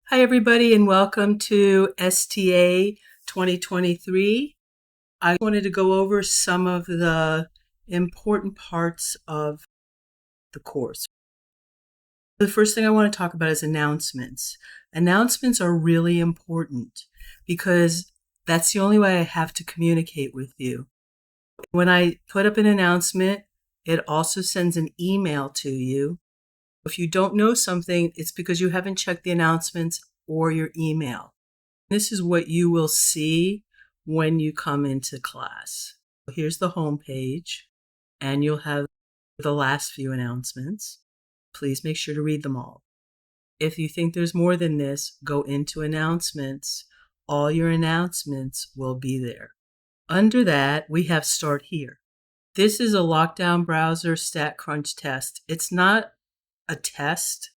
Hi, everybody, and welcome to STA 2023. I wanted to go over some of the important parts of the course. The first thing I want to talk about is announcements. Announcements are really important because that's the only way I have to communicate with you. When I put up an announcement, it also sends an email to you. If you don't know something, it's because you haven't checked the announcements or your email. This is what you will see when you come into class. Here's the home page, and you'll have the last few announcements. Please make sure to read them all. If you think there's more than this, go into announcements. All your announcements will be there. Under that, we have Start Here. This is a lockdown browser StatCrunch test. It's not a test.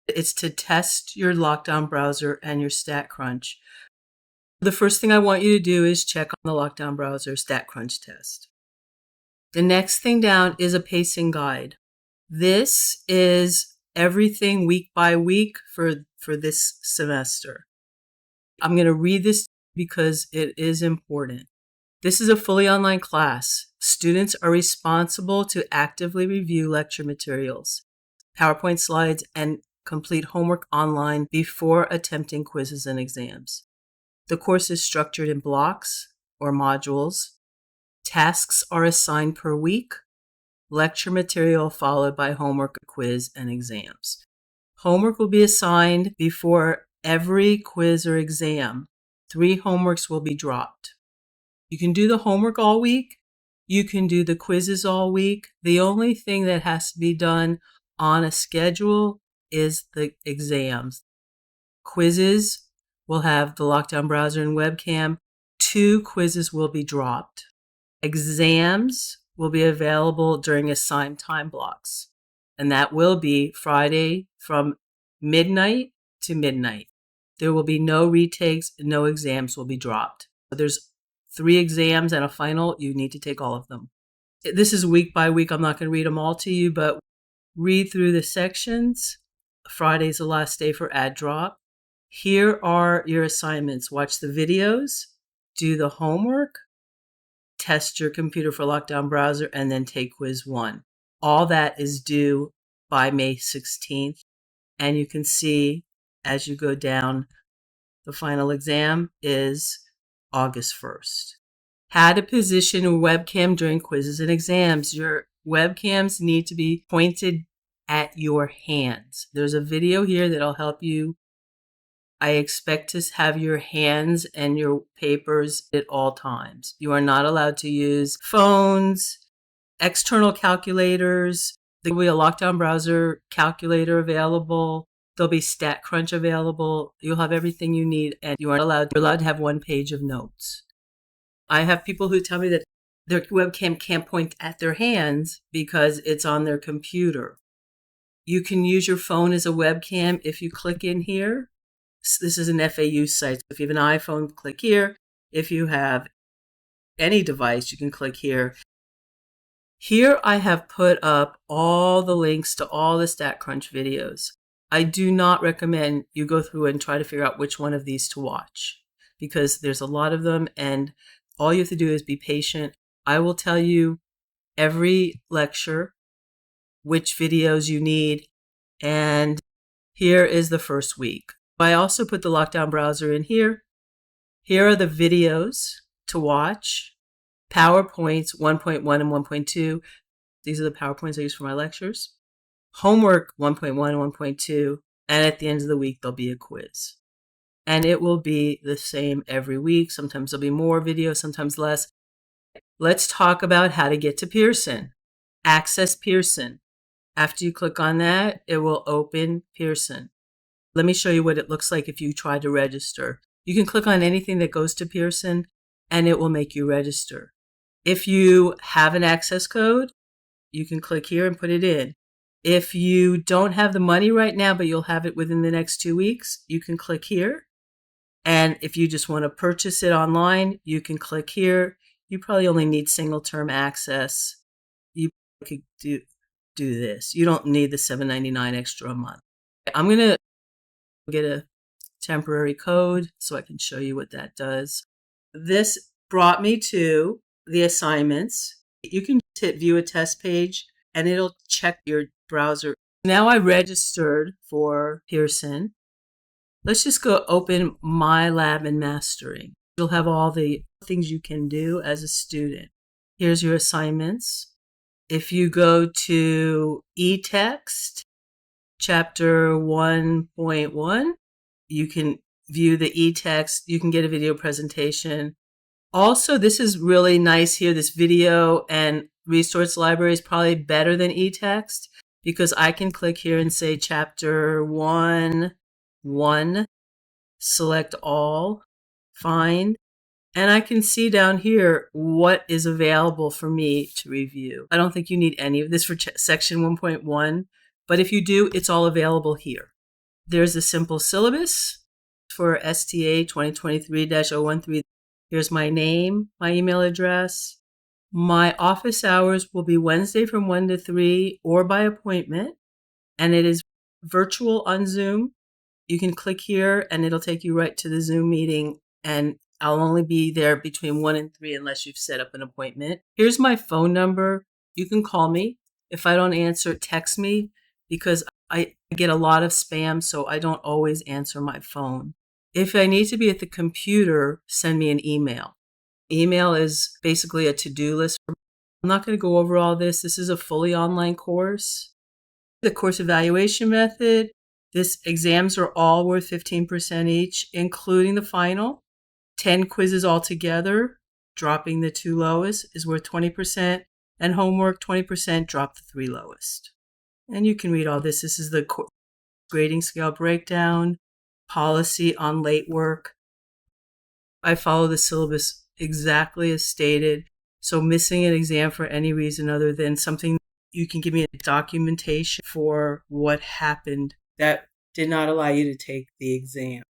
It's to test your lockdown browser and your StatCrunch. The first thing I want you to do is check on the lockdown browser StatCrunch test. The next thing down is a pacing guide. This is everything week by week for this semester. I'm going to read this because it is important. This is a fully online class. Students are responsible to actively review lecture materials, PowerPoint slides, and complete homework online before attempting quizzes and exams. The course is structured in blocks or modules. Tasks are assigned per week. Lecture material followed by homework, quiz, and exams. Homework will be assigned before every quiz or exam. 3 homeworks will be dropped. You can do the homework all week. You can do the quizzes all week. The only thing that has to be done on a schedule is the exams. Quizzes will have the lockdown browser and webcam. 2 quizzes will be dropped. Exams will be available during assigned time blocks, and that will be Friday from midnight to midnight. There will be no retakes, no exams will be dropped. There's 3 exams and a final. You need to take all of them. This is week by week. I'm not going to read them all to you, but read through the sections. Friday's the last day for ad drop. Here are your assignments. Watch the videos, do the homework, test your computer for lockdown browser, and then take quiz 1. All that is due by May 16th. And you can see as you go down, the final exam is August 1st. How to position a webcam during quizzes and exams. Your webcams need to be pointed at your hands. There's a video here that'll help you. I expect to have your hands and your papers at all times. You are not allowed to use phones, external calculators. There will be a lockdown browser calculator available. There'll be StatCrunch available. You'll have everything you need, and you're allowed to have 1 page of notes. I have people who tell me that their webcam can't point at their hands because it's on their computer. You can use your phone as a webcam if you click in here. This is an FAU site. If you have an iPhone, click here. If you have any device, you can click here. Here I have put up all the links to all the StatCrunch videos. I do not recommend you go through and try to figure out which one of these to watch because there's a lot of them, and all you have to do is be patient. I will tell you every lecture which videos you need, and here is the first week. I also put the lockdown browser in here. Here are the videos to watch. PowerPoints 1.1 and 1.2. These are the PowerPoints I use for my lectures. Homework 1.1 and 1.2. And at the end of the week, there'll be a quiz. And it will be the same every week. Sometimes there'll be more videos, sometimes less. Let's talk about how to get to Pearson. Access Pearson. After you click on that, it will open Pearson. Let me show you what it looks like if you try to register. You can click on anything that goes to Pearson, and it will make you register. If you have an access code, you can click here and put it in. If you don't have the money right now, but you'll have it within the next 2 weeks, you can click here. And if you just want to purchase it online, you can click here. You probably only need single-term access. You could do this. You don't need the $7.99 extra a month. I'm going to get a temporary code so I can show you what that does. This brought me to the assignments. You can just hit view a test page and it'll check your browser. Now I registered for Pearson. Let's just go open My Lab in Mastering. You'll have all the things you can do as a student. Here's your assignments. If you go to eText, chapter 1.1, you can view the eText. You can get a video presentation. Also, this is really nice here. This video and resource library is probably better than eText because I can click here and say chapter 1, select all, find, and I can see down here what is available for me to review. I don't think you need any of this for section 1.1, but if you do, it's all available here. There's a simple syllabus for STA 2023-013. Here's my name, my email address. My office hours will be Wednesday from 1 to 3 or by appointment, and it is virtual on Zoom. You can click here and it'll take you right to the Zoom meeting, and I'll only be there between 1 and 3 unless you've set up an appointment. Here's my phone number. You can call me. If I don't answer, text me because I get a lot of spam, so I don't always answer my phone. If I need to be at the computer, send me an email. Email is basically a to-do list. I'm not going to go over all this. This is a fully online course. The course evaluation method. This exams are all worth 15% each, including the final. 10 quizzes altogether, dropping the 2 lowest, is worth 20%. And homework, 20%, drop the 3 lowest. And you can read all this. This is the grading scale breakdown, policy on late work. I follow the syllabus exactly as stated. So missing an exam for any reason other than something, you can give me a documentation for what happened that did not allow you to take the exam.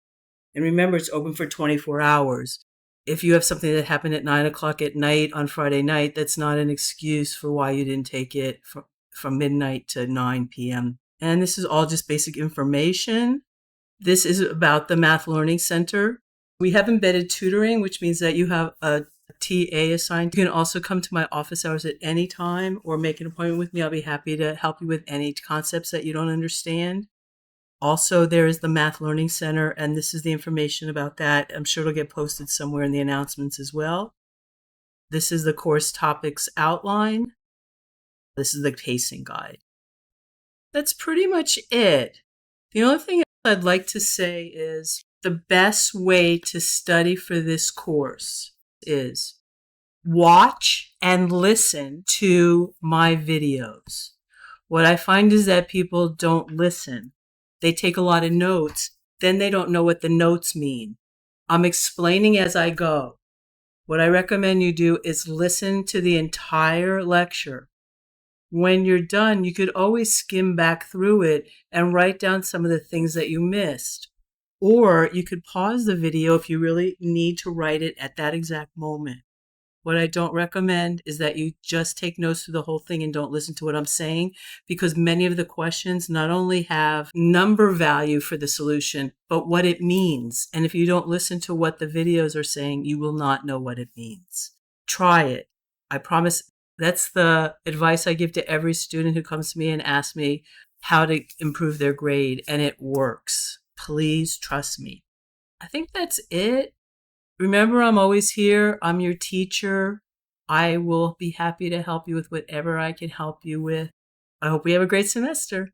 And remember, it's open for 24 hours. If you have something that happened at 9 o'clock at night on Friday night, that's not an excuse for why you didn't take it from midnight to 9 p.m. And this is all just basic information. This is about the Math Learning Center. We have embedded tutoring, which means that you have a TA assigned. You can also come to my office hours at any time or make an appointment with me. I'll be happy to help you with any concepts that you don't understand. Also, there is the Math Learning Center, and this is the information about that. I'm sure it'll get posted somewhere in the announcements as well. This is the course topics outline. This is the pacing guide. That's pretty much it. The only thing I'd like to say is the best way to study for this course is watch and listen to my videos. What I find is that people don't listen. They take a lot of notes, then they don't know what the notes mean. I'm explaining as I go. What I recommend you do is listen to the entire lecture. When you're done, you could always skim back through it and write down some of the things that you missed. Or you could pause the video if you really need to write it at that exact moment. What I don't recommend is that you just take notes through the whole thing and don't listen to what I'm saying, because many of the questions not only have number value for the solution, but what it means. And if you don't listen to what the videos are saying, you will not know what it means. Try it. I promise. That's the advice I give to every student who comes to me and asks me how to improve their grade, and it works. Please trust me. I think that's it. Remember, I'm always here. I'm your teacher. I will be happy to help you with whatever I can help you with. I hope we have a great semester.